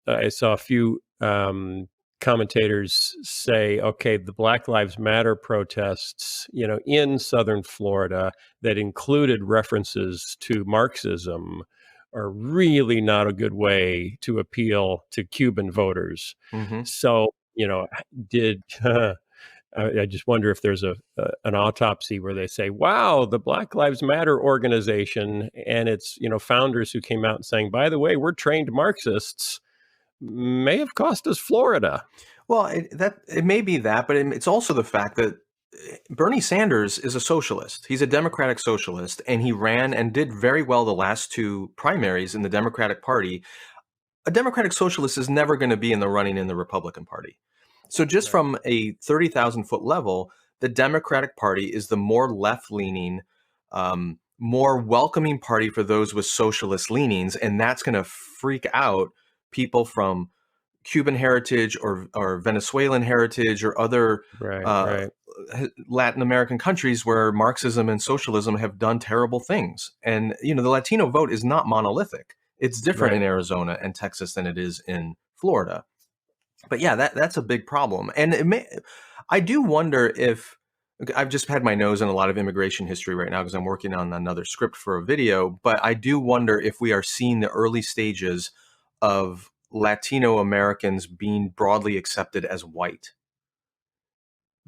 I saw a few commentators say, okay, the Black Lives Matter protests, in southern Florida that included references to Marxism are really not a good way to appeal to Cuban voters. Hmm. So, did I just wonder if there's an autopsy where they say, "Wow, the Black Lives Matter organization and its founders who came out saying, by the way, we're trained Marxists, may have cost us Florida." Well, it may be that, but it's also the fact that Bernie Sanders is a socialist. He's a Democratic socialist, and he ran and did very well the last two primaries in the Democratic Party. A Democratic socialist is never going to be in the running in the Republican Party. So, just Right. from a 30,000-foot level, the Democratic Party is the more left leaning, more welcoming party for those with socialist leanings. And that's going to freak out people from Cuban heritage or Venezuelan heritage or other Right. uh, Right. Latin American countries where Marxism and socialism have done terrible things. And, the Latino vote is not monolithic. It's different in Right. Arizona and Texas than it is in Florida. But yeah, that's a big problem. And I do wonder if I've just had my nose in a lot of immigration history right now because I'm working on another script for a video. But I do wonder if we are seeing the early stages of Latino Americans being broadly accepted as white,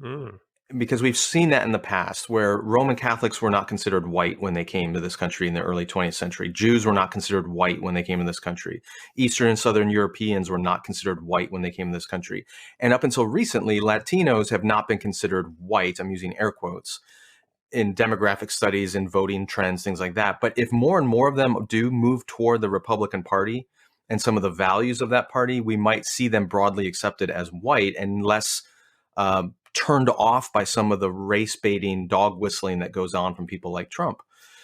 Mm. because we've seen that in the past where Roman Catholics were not considered white when they came to this country in the early 20th century. Jews were not considered white when they came to this country. Eastern and Southern Europeans were not considered white when they came to this country. And up until recently, Latinos have not been considered white. I'm using air quotes in demographic studies and voting trends, things like that. But if more and more of them do move toward the Republican Party and some of the values of that party, we might see them broadly accepted as white and less turned off by some of the race baiting, dog whistling that goes on from people like Trump.